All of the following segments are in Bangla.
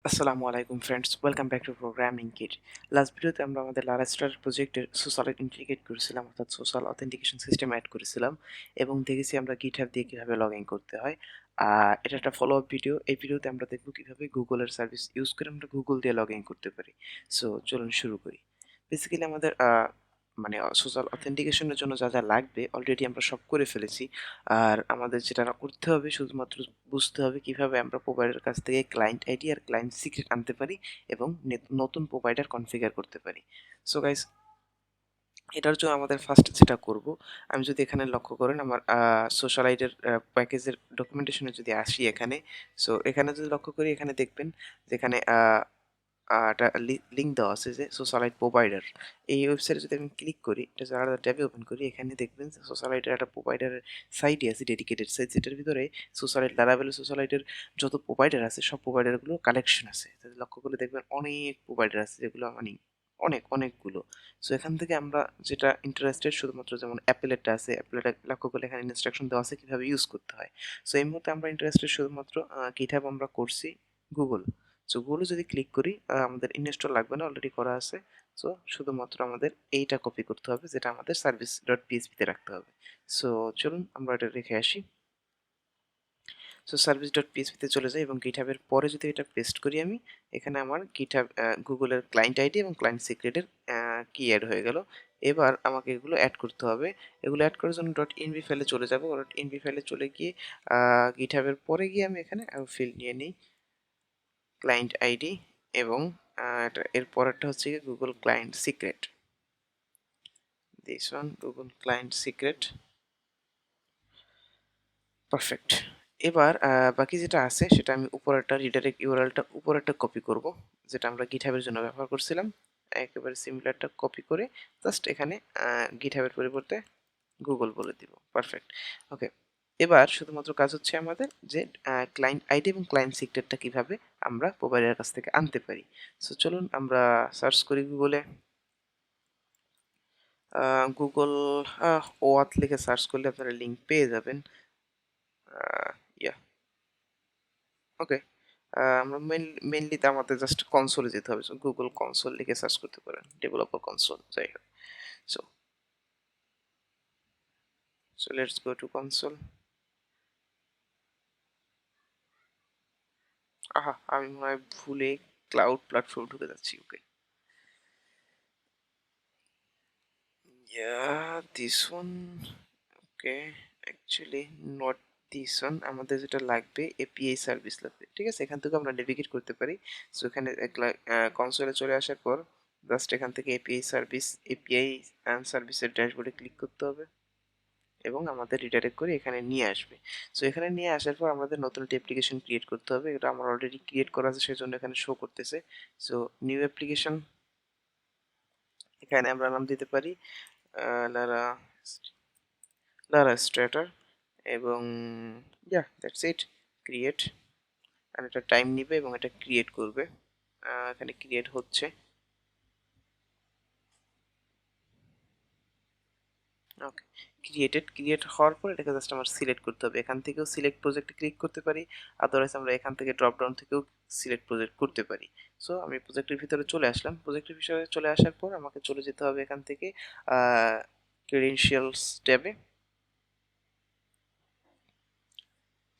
আসসালামু আলাইকুম friends, welcome back to programming kit. Last ভিডিওতে আমরা আমাদের লারাস্টার প্রজেক্টের সোশ্যাল ইন্টিগ্রেট করেছিলাম, অর্থাৎ সোশ্যাল অথেন্টিকেশন সিস্টেম অ্যাড করেছিলাম এবং দেখেছি আমরা গিটহাব দিয়ে কীভাবে লগ ইন করতে হয়। এটা একটা ফলো আপ ভিডিও। এই ভিডিওতে আমরা দেখব কীভাবে গুগলের সার্ভিস ইউজ করে আমরা গুগল দিয়ে লগ ইন করতে পারি। সো চলুন শুরু করি। বেসিক্যালি আমাদের মানে সোশ্যাল অথেন্টিকেশনের জন্য যা যা লাগবে অলরেডি আমরা সব করে ফেলেছি। আর আমাদের যেটা করতে হবে শুধুমাত্র বুঝতে হবে কিভাবে আমরা প্রোভাইডারের কাছ থেকে ক্লায়েন্ট আইডি আর ক্লায়েন্ট সিক্রেট আনতে পারি এবং নতুন প্রোভাইডার কনফিগার করতে পারি। সো গাইস, এটার জন্য আমাদের ফার্স্ট যেটা করব, আমি যদি এখানে লক্ষ্য করেন আমার সোশ্যাল আইডির প্যাকেজের ডকুমেন্টেশনে যদি আসি এখানে, সো এখানে যদি লক্ষ্য করি এখানে দেখবেন যেখানে একটা লিঙ্ক দেওয়া আছে যে সোশ্যালাইট প্রোভাইডার। এই ওয়েবসাইটে যদি আমি ক্লিক করি, এটা যারা ট্যাবে ওপেন করি, এখানে দেখবেন যে সোশ্যালাইটের একটা প্রোভাইডারের সাইটই আছে, ডেডিকেটেড সাইট, যেটার ভিতরে সোশ্যালাইট লারাভেল সোশ্যালাইটের যত প্রোভাইডার আছে সব প্রোভাইডারগুলো কালেকশন আছে। তাহলে লক্ষ্য করলে দেখবেন অনেক প্রোভাইডার আছে, যেগুলো মানে অনেকগুলো। সো এখান থেকে আমরা যেটা ইন্টারেস্টেড, শুধুমাত্র যেমন অ্যাপেলেরটা আছে, অ্যাপেলেরটা লক্ষ্য করলে এখানে ইনস্ট্রাকশন দেওয়া আছে কীভাবে ইউজ করতে হয়। সো এই মুহূর্তে আমরা ইন্টারেস্টেড শুধুমাত্র গিটহাব আমরা করছি গুগল। সো গুগলে যদি ক্লিক করি, আমাদের ইনস্টল লাগবে না, অলরেডি করা আছে। সো শুধুমাত্র আমাদের এইটা কপি করতে হবে, যেটা আমাদের সার্ভিস ডট পিএইচপিতে রাখতে হবে। সো চলুন আমরা এটা রেখে আসি। সো সার্ভিস ডট পিএইচপিতে চলে যাই এবং গিটহাবের পরে যদি এটা পেস্ট করি আমি, এখানে আমার গিটহাব গুগলের ক্লায়েন্ট আইডি এবং ক্লায়েন্ট সিক্রেটের কি অ্যাড হয়ে গেল। এবার আমাকে এগুলো অ্যাড করতে হবে। এগুলো অ্যাড করার জন্য ডট ইনভি ফাইলে চলে যাব। ডট ইনভি ফাইলে চলে গিয়ে গিটহাবের পরে গিয়ে আমি এখানে ফিল্ড নিয়ে নিই ক্লায়েন্ট আইডি এবং এর পরেরটা হচ্ছে কি Google client secret. This one Google client secret, perfect. এবার বাকি যেটা আছে সেটা আমি উপরেরটা রিডাইরেক্ট ইউআরএলটা উপরেরটা কপি করব, যেটা আমরা গিটহাবের জন্য ব্যবহার করছিলাম। একেবারে সিমিলারটা কপি করে জাস্ট এখানে গিটহাবের পরিবর্তে গুগল বলে দিব। পারফেক্ট, ওকে। এবার শুধুমাত্র কাজ হচ্ছে আমাদের যে ক্লায়েন্ট আইডি এবং ক্লায়েন্ট সিক্রেটটা কিভাবে আমরা প্রোভাইডারের কাছ থেকে আনতে পারি। সো চলুন আমরা সার্চ করি গুগলে। গুগল ওয়াথ লিখে সার্চ করলে আপনারা লিঙ্ক পেয়ে যাবেন। ইয়া, ওকে। আমরা মেনলি তো আমাদের জাস্ট কনসোলে যেতে হবে। সো গুগল কনসোল লিখে সার্চ করতে পারেন, ডেভেলপার কনসোল, যাই হোক। So so let's go to console. আহা, আমি মনে হয় ভুলে ক্লাউড প্ল্যাটফর্ম ঢুকে যাচ্ছি। Okay, this one, okay. Actually not this one, আমাদের যেটা লাগবে এপিআই সার্ভিস লাগবে। ঠিক আছে, এখান থেকে আমরা নেভিগেট করতে পারি। সো এখানে কনসোলে চলে আসার পর জাস্ট এখান থেকে এপিআই সার্ভিস, এপিআই অ্যান্ড সার্ভিসের ড্যাশবোর্ডে ক্লিক করতে হবে এবং আমাদের রিডাইরেক্ট করে এখানে নিয়ে আসবে। সো এখানে নিয়ে আসার পর আমাদের নতুন একটি অ্যাপ্লিকেশন ক্রিয়েট করতে হবে। এটা আমার অলরেডি ক্রিয়েট করা আছে, সেজন্য এখানে শো করতেছে। সো নিউ অ্যাপ্লিকেশন, এখানে আমরা নাম দিতে পারি লারা LaraStarter এবং দ্যাটস ইট। ক্রিয়েট, আর এটা টাইম নিবে এবং এটা ক্রিয়েট করবে। এখানে ক্রিয়েট হচ্ছে। ওকে, ক্রিয়েট হওয়ার পর এটাকে জাস্ট আমার সিলেক্ট করতে হবে। এখান থেকেও সিলেক্ট প্রজেক্টে ক্লিক করতে পারি, আদারওয়াইজ আমরা এখান থেকে ড্রপ ডাউন থেকেও সিলেক্ট প্রজেক্ট করতে পারি। সো আমি প্রজেক্টের ভিতরে চলে আসলাম। প্রজেক্টের ভিতরে চলে আসার পর আমাকে চলে যেতে হবে এখান থেকে ক্রেডেনশিয়ালস ট্যাবে।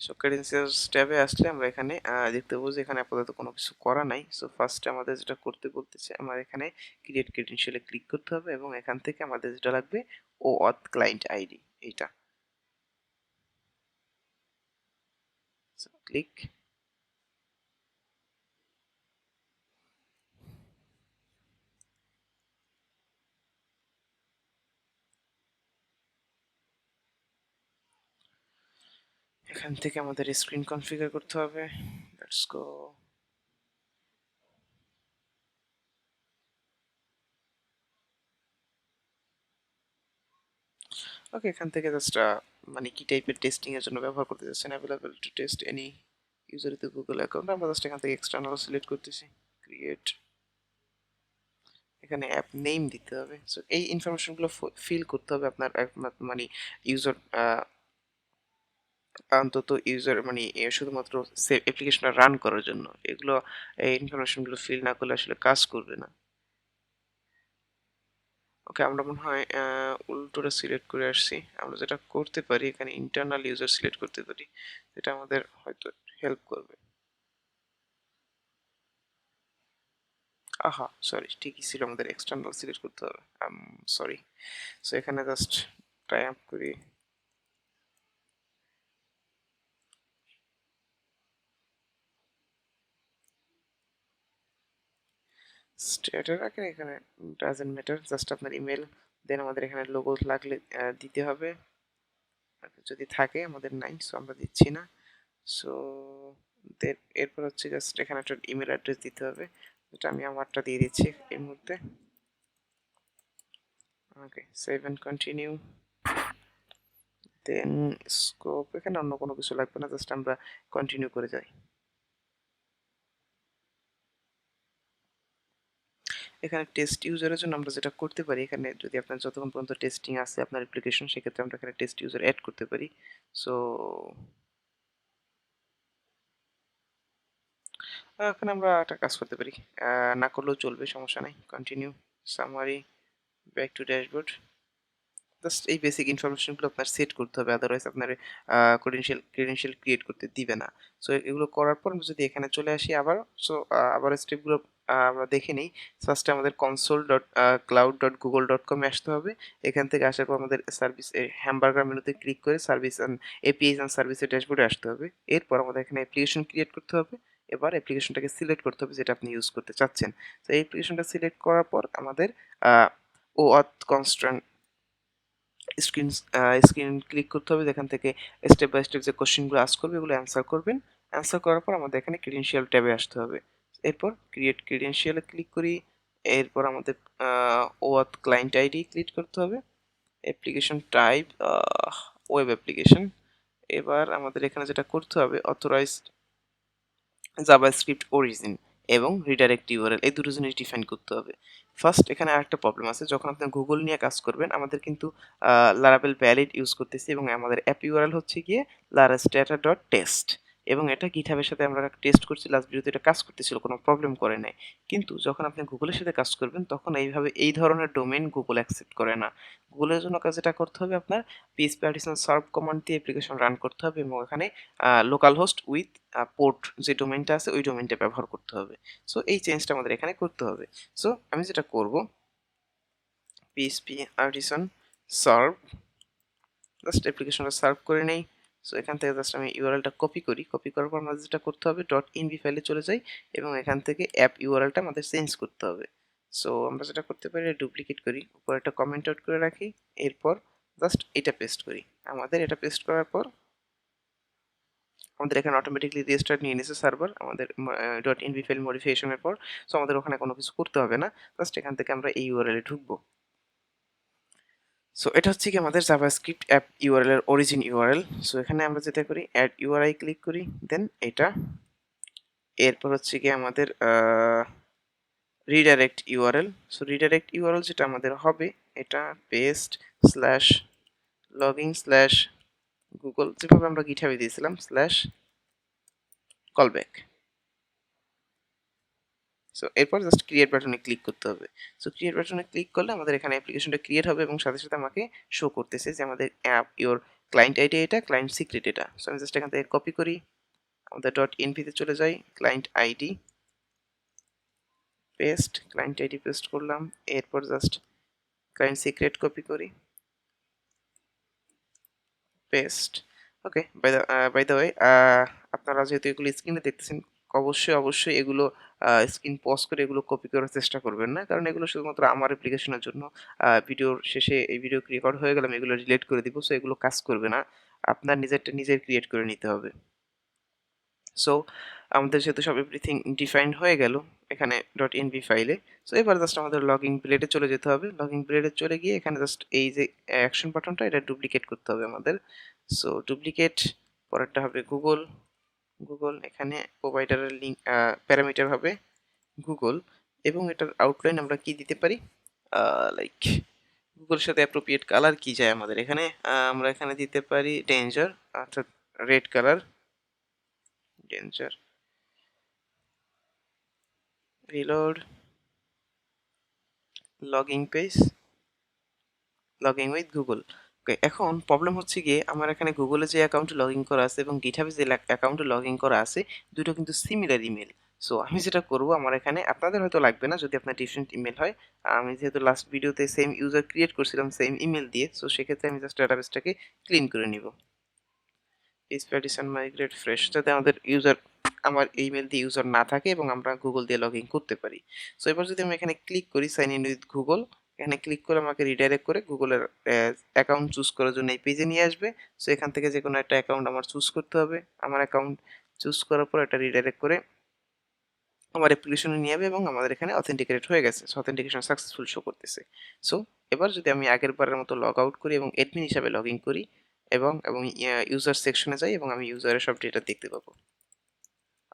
সো ক্রেডেনশিয়ালস ট্যাবে আসলে আমরা এখানে দেখতে পাবো যে এখানে আপাতত কোনো কিছু করা নাই। সো ফার্স্টে আমাদের যেটা করতে বলতেছে, আমার এখানে ক্রিয়েট ক্রেডেনশিয়ালে ক্লিক করতে হবে এবং এখান থেকে আমাদের যেটা লাগবে OAuth ক্লায়েন্ট আইডি, এইটা। So click. এখান থেকে আমাদের স্ক্রিন কনফিগার করতে হবে। Let's go. ওকে, এখান থেকে জাস্ট মানে কি টাইপের টেস্টিং এর জন্য ব্যবহার করতে যাচ্ছেন, available to test any user with Google account, আমরা জাস্ট এখান থেকে এক্সটার্নাল সিলেক্ট করতেছি। ক্রিয়েট, এখানে অ্যাপ নেম দিতে হবে। সো এই ইনফরমেশনগুলো ফিল করতে হবে আপনার মানে ইউজার অন্তত ইউজার মানে শুধুমাত্র অ্যাপ্লিকেশনটা রান করার জন্য। এগুলো এই ইনফরমেশনগুলো ফিল না করলে আসলে কাজ করবে না। ওকে, আমরা মনে হয় উল্টোটা সিলেক্ট করে আসছি। আমরা যেটা করতে পারি এখানে ইন্টারনাল ইউজার সিলেক্ট করতে পারি। যেটা আমাদের হয়তো হেল্প করবে। আহা! সরি, ঠিকই ছিল, আমাদের এক্সটার্নাল সিলেক্ট করতে হবে। সরি। সো এখানে জাস্ট টাই আপ করি। স্ট্যাটার আগে এখানে ডাজন্ট ম্যাটার, জাস্ট আপনার ইমেল, দেন আমাদের এখানে লোগো লাগলে দিতে হবে। যদি থাকে, আমাদের নাই, সো আমরা দিচ্ছি না। সো দেন এরপর হচ্ছে জাস্ট এখানে একটা ইমেল অ্যাড্রেস দিতে হবে, যেটা আমি আমারটা দিয়ে দিচ্ছি এই মুহূর্তে। Okay, save and continue. Then scope, এখানে অন্য কোনো কিছু লাগবে না, জাস্ট আমরা কন্টিনিউ করে যাই। এখানে টেস্ট ইউজারের জন্য আমরা যেটা করতে পারি, এখানে যদি আপনার যতক্ষণ পর্যন্ত টেস্টিং আছে আপনার অ্যাপ্লিকেশন, সেক্ষেত্রে আমরা এখানে টেস্ট ইউজার অ্যাড করতে পারি। সো এখানে আমরা একটা কাজ করতে পারি, না করলেও চলবে, সমস্যা নাই। Continue, summary, back to dashboard. Just এই বেসিক ইনফরমেশনগুলো আপনার সেট করতে হবে, আদারওয়াইজ আপনার ক্রেডেনশিয়াল ক্রিয়েট করতে দিবে না। সো এগুলো করার পর আমরা যদি এখানে চলে আসি আবার, সো আবার স্টেপগুলো আমরা দেখে নিই। ফার্স্টে আমাদের console.cloud.google.com এ আসতে হবে। এখান থেকে আসার পর আমাদের সার্ভিস হ্যামবার্গার মেনুতে ক্লিক করে সার্ভিস অ্যান্ড এপিআইস অ্যান্ড সার্ভিসের ড্যাশবোর্ডে আসতে হবে। এরপর আমাদের এখানে অ্যাপ্লিকেশন ক্রিয়েট করতে হবে। এবার অ্যাপ্লিকেশনটাকে সিলেক্ট করতে হবে যেটা আপনি ইউজ করতে চাচ্ছেন। তো এই অ্যাপ্লিকেশনটা সিলেক্ট করার পর আমাদের OAuth কনস্ট্যান্ট স্ক্রিন ক্লিক করতে হবে, যেখান থেকে স্টেপ বাই স্টেপ যে কোশ্চেনগুলো আস্ক করবে এগুলো অ্যান্সার করবেন। অ্যান্সার করার পর আমাদের এখানে ক্রেডেনশিয়াল ট্যাবে আসতে হবে। এরপর ক্রিয়েট ক্রেডেনশিয়ালে ক্লিক করি। এরপর আমাদের ওয়াথ ক্লায়েন্ট আইডি ক্লিক করতে হবে। Application type web application. এবার আমাদের এখানে যেটা করতে হবে, অথরাইজড জাভাস্ক্রিপ্ট অরিজিন এবং রিডাইরেক্ট ইউআরএল, এই দুটো জিনিস ডিফাইন করতে হবে। ফার্স্ট, এখানে আরেকটা প্রবলেম আছে, যখন আপনি গুগল নিয়ে কাজ করবেন আমাদের কিন্তু লারাভেল ভ্যালিড ইউজ করতেছি এবং আমাদের অ্যাপ ইউআরএল হচ্ছে গিয়ে larastarter.test, এবং এটা গিটহাবের সাথে আমরা টেস্ট করছি, লাস্ট ভিডিওতে এটা কাজ করতেছিল, কোনো প্রবলেম করে নাই। কিন্তু যখন আপনি গুগলের সাথে কাজ করবেন তখন এইভাবে এই ধরনের ডোমেইন গুগল অ্যাকসেপ্ট করে না। গুগলের জন্য কাজ যেটা করতে হবে, আপনার পিএইচপি আর্টিসান সার্ভ কমান্ড দিয়ে অ্যাপ্লিকেশন রান করতে হবে এবং এখানে লোকাল হোস্ট উইথ পোর্ট যে ডোমেইনটা আছে ওই ডোমেইনটা ব্যবহার করতে হবে। সো এই চেঞ্জটা আমাদের এখানে করতে হবে। সো আমি যেটা করব, পিএইচপি আর্টিসান সার্ভ, জাস্ট অ্যাপ্লিকেশনটা সার্ভ করে নেই। সো এখান থেকে জাস্ট আমি ইউআরএলটা কপি করি, কপি করার পর আমাদের যেটা করতে হবে, ডট ইনভি ফাইলে চলে যাই এবং এখান থেকে অ্যাপ ইউআরএলটা আমাদের চেঞ্জ করতে হবে। সো আমরা যেটা করতে পারি, ডুপ্লিকেট করি, উপরে একটা কমেন্ট আউট করে রাখি, এরপর জাস্ট এটা পেস্ট করি। আমাদের এটা পেস্ট করার পর আমাদের এখানে অটোমেটিকলি রেজিস্টার নিয়ে নিয়েছে সার্ভার আমাদের ডট ইনভি ফাইল মডিফিকেশনের পর। সো আমাদের ওখানে কোনো কিছু করতে হবে না, জাস্ট এখান থেকে আমরা এই ইউআরএল এ ঢুকবো। সো এটা হচ্ছে কি আমাদের জাভাস্ক্রিপ্ট অ্যাপ ইউআরএল এর অরিজিন ইউআরএল। সো এখানে আমরা যেটা করি, অ্যাড ইউআরআই ক্লিক করি, দেন এটা, এরপর হচ্ছে কি আমাদের redirect URL. So redirect URL যেটা আমাদের হবে, এটা paste slash login slash Google, যেভাবে আমরা গিটহাবে দিয়েছিলাম, স্ল্যাশ কলব্যাক। সো এরপর জাস্ট ক্রিয়েট বাটনে ক্লিক করতে হবে। সো ক্রিয়েট বাটনে ক্লিক করলে আমাদের এখানে অ্যাপ্লিকেশনটা ক্রিয়েট হবে এবং সাথে সাথে আমাকে শো করতেছে যে আমাদের অ্যাপ ইওর ক্লায়েন্ট আইডি এটা, ক্লায়েন্ট সিক্রেট এটা। সো আমি জাস্ট এখান থেকে কপি করি, আমাদের ডট এনভিতে চলে যাই, client ID paste, client ID paste করলাম, এরপর জাস্ট ক্লায়েন্ট সিক্রেট কপি করি, paste. Okay, by the way, আপনারা যেহেতু এগুলো স্ক্রিনে দেখতেছেন, অবশ্যই এগুলো স্ক্রিন পজ করে এগুলো কপি করার চেষ্টা করবেন না, কারণ এগুলো শুধুমাত্র আমার অ্যাপ্লিকেশনের জন্য। ভিডিওর শেষে এই ভিডিও রেকর্ড হয়ে গেলে আমি এগুলো ডিলিট করে দিব, সো এগুলো কাজ করবে না, আপনার নিজেরটা নিজের ক্রিয়েট করে নিতে হবে। সো আমাদের যেহেতু সব এভরিথিং ডিফাইন্ড হয়ে গেল এখানে ডট এনভি ফাইলে, সো এবার জাস্ট আমাদের লগইন প্লেটে চলে যেতে হবে। লগইন প্লেটে চলে গিয়ে এখানে জাস্ট এই যে অ্যাকশন বাটনটা, এটা ডুপ্লিকেট করতে হবে আমাদের। সো ডুপ্লিকেট, পরেরটা হবে গুগল, গুগল এখানে প্রোভাইডারের লিঙ্ক প্যারামিটার হবে গুগল, এবং এটার আউটলাইন আমরা কি দিতে পারি, লাইক গুগলের সাথে অ্যাপ্রোপ্রিয়েট কালার কি যায় আমাদের এখানে, আমরা এখানে দিতে পারি ডেঞ্জার, অর্থাৎ red colour danger reload login page login with Google. Okay, এখন প্রবলেম হচ্ছে গিয়ে আমার এখানে গুগলে যে অ্যাকাউন্টে লগ ইন করা আছে এবং গিটহাবে যে অ্যাকাউন্টে লগ ইন করা আছে দুটো কিন্তু সিমিলার ইমেল। সো আমি যেটা করব, আমার এখানে আপনাদের হয়তো লাগবে না যদি আপনার ডিফারেন্ট ইমেল হয়। আমি যেহেতু লাস্ট ভিডিওতে সেম ইউজার ক্রিয়েট করছিলাম সেম ইমেল দিয়ে, সো সেক্ষেত্রে আমি জাস্ট ডাটাবেসটাকে ক্লিন করে নিব। ইজ প্যাডিশন মাইগ্রেট ফ্রেশ, যাতে আমাদের ইউজার আমার ইমেল দিয়ে ইউজার না থাকে এবং আমরা গুগল দিয়ে লগ ইন করতে পারি। সো এবার যদি আমি এখানে ক্লিক করি সাইন ইন উইথ গুগল, এখানে ক্লিক করে আমাকে রিডাইরেক্ট করে গুগলের অ্যাকাউন্ট চুজ করার জন্য এই পেজে নিয়ে আসবে। সো এখান থেকে যে কোনো একটা অ্যাকাউন্ট আমার চুজ করতে হবে। আমার অ্যাকাউন্ট চুজ করার পর এটা রিডাইরেক্ট করে আমার অ্যাপ্লিকেশনে নিয়ে যাবে এবং আমাদের এখানে অথেন্টিকেটেড হয়ে গেছে। সো অথেন্টিকেশন সাকসেসফুল শো করতেছে। সো এবার যদি আমি আগের বারের মতো লগ আউট করি এবং অ্যাডমিন হিসাবে লগ ইন করি এবং ইউজার সেকশনে যাই এবং আমি ইউজারের সব ডেটা দেখতে পাবো,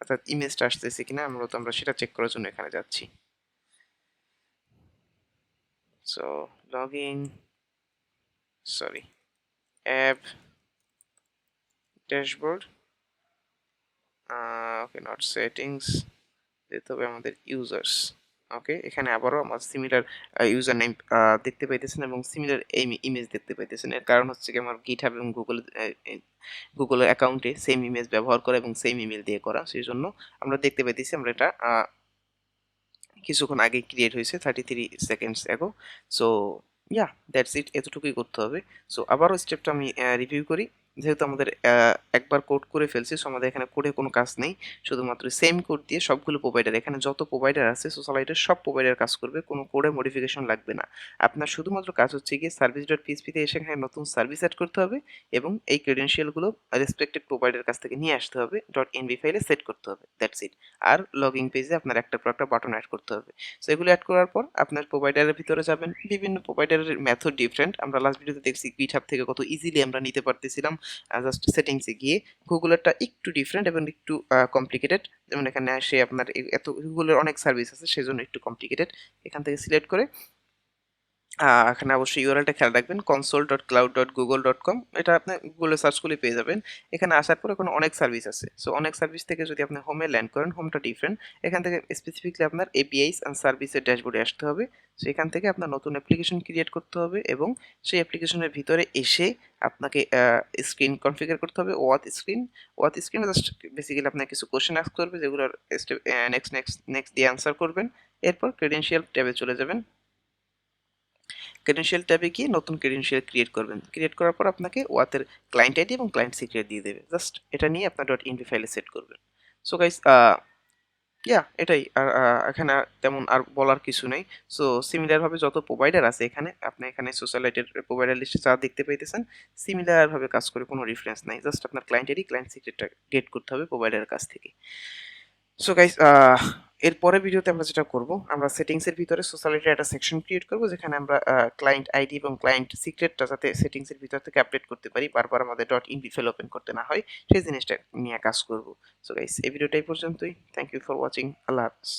অর্থাৎ ইমেজটা আসতেছে কিনা আমরা সেটা চেক করার জন্য এখানে যাচ্ছি। So log in, sorry, app dashboard, okay, not settings, যেতে হবে আমাদের ইউজার্স। ওকে, এখানে আবারও আমার সিমিলার ইউজার নেম দেখতে পাইতেছেন এবং সিমিলার ইমেজ দেখতে পাইতেছেন। এর কারণ হচ্ছে কি আমার গিটহাব এবং গুগলের অ্যাকাউন্টে সেম ইমেজ ব্যবহার করা এবং সেম ইমেল দিয়ে করা, সেই জন্য আমরা দেখতে পাইতেছি আমরা এটা কিছুক্ষণ আগে ক্রিয়েট হয়েছে 33 seconds ago. So yeah, that's it, এতটুকুই করতে হবে। সো আবারও স্টেপটা আমি রিভিউ করি। যেহেতু আমাদের একবার কোড করে ফেলছি, সো আমাদের এখানে কোডে কোনো কাজ নেই, শুধুমাত্র সেম কোড দিয়ে সবগুলো প্রোভাইডার, এখানে যত প্রোভাইডার আছে সোশ্যালাইটের সব প্রোভাইডার কাজ করবে, কোনো কোডে মডিফিকেশন লাগবে না। আপনার শুধুমাত্র কাজ হচ্ছে গিয়ে সার্ভিস ডট পিএইচপিতে এসে এখানে নতুন সার্ভিস অ্যাড করতে হবে এবং এই ক্রেডেনশিয়ালগুলো রেসপেক্টেড প্রোভাইডার কাছ থেকে নিয়ে আসতে হবে, ডট এনভি ফাইলে সেট করতে হবে, দ্যাটস ইট। আর লগইন পেজে আপনার একটার পর একটা বাটন অ্যাড করতে হবে। সো এগুলো অ্যাড করার পর আপনার প্রোভাইডারের ভিতরে যাবেন, বিভিন্ন প্রোভাইডারের মেথড ডিফারেন্ট। আমরা লাস্ট ভিডিওতে দেখছি গিটহাব থেকে কত ইজিলি আমরা নিতে পারতেছিলাম জাস্ট সেটিংসে গিয়ে। গুগলেরটা একটু ডিফারেন্ট এবং একটু কমপ্লিকেটেড, যেমন এখানে আসে আপনার এত গুগলের অনেক সার্ভিস আছে সেজন্য একটু কমপ্লিকেটেড। এখান থেকে সিলেক্ট করে এখানে অবশ্যই ইউআরএলটা খেয়াল রাখবেন, console.cloud.google.com, এটা আপনি গুগলে সার্চ করলে পেয়ে যাবেন। এখানে আসার পর এখন অনেক সার্ভিস আছে। সো অনেক সার্ভিস থেকে যদি আপনি হোমে ল্যান্ড করেন, হোমটা ডিফারেন্ট, এখান থেকে স্পেসিফিকলি আপনার এপিআইস অ্যান্ড সার্ভিসের ড্যাশবোর্ডে আসতে হবে। সো এখান থেকে আপনার নতুন অ্যাপ্লিকেশন ক্রিয়েট করতে হবে এবং সেই অ্যাপ্লিকেশনের ভিতরে এসে আপনাকে স্ক্রিন কনফিগার করতে হবে, ওয়াথ স্ক্রিন জাস্ট বেসিক্যালি আপনার কিছু কোশ্চেন আস্ক করবে, যেগুলোর নেক্সট নেক্সট নেক্সট দিয়ে আনসার করবেন। এরপর ক্রেডেনশিয়াল ট্যাবে চলে যাবেন। ক্রেডেনশিয়াল ট্যাবে গিয়ে নতুন ক্রেডেনশিয়াল ক্রিয়েট করবেন। ক্রিয়েট করার পর আপনাকে ওয়াথের ক্লায়েন্ট আইডি এবং ক্লায়েন্ট সিক্রেট দিয়ে দেবে। জাস্ট এটা নিয়ে আপনার ডট ইনভি ফাইলে সেট করবেন। সো গাইস, ইয়া এটাই। আর এখানে তেমন আর বলার কিছু নেই। সো সিমিলারভাবে যত প্রোভাইডার আছে এখানে, আপনি এখানে সোশ্যালাইটের প্রোভাইডার লিস্টে যা দেখতে পাইতেছেন সিমিলারভাবে কাজ করে, কোনো ডিফারেন্স নাই। জাস্ট আপনার ক্লায়েন্ট আইডি ক্লায়েন্ট সিক্রেটটা গেট করতে হবে প্রোভাইডারের কাছ থেকে। সো গাইস, এর পরের ভিডিওতে আমরা যেটা করব, আমরা সেটিংসের ভিতরে সোশ্যালিটির একটা সেকশন ক্রিয়েট করব, যেখানে আমরা ক্লায়েন্ট আইডি এবং ক্লায়েন্ট সিক্রেটটা যাতে সেটিংসের ভিতর থেকে আপডেট করতে পারি, বারবার আমাদের ডট ইনভি ফাইল ওপেন করতে না হয়, সেই জিনিসটা নিয়ে কাজ করব। সো গাইস, এই ভিডিওটা এই পর্যন্তই। Thank you for watching. আল্লাহ হাফেজ।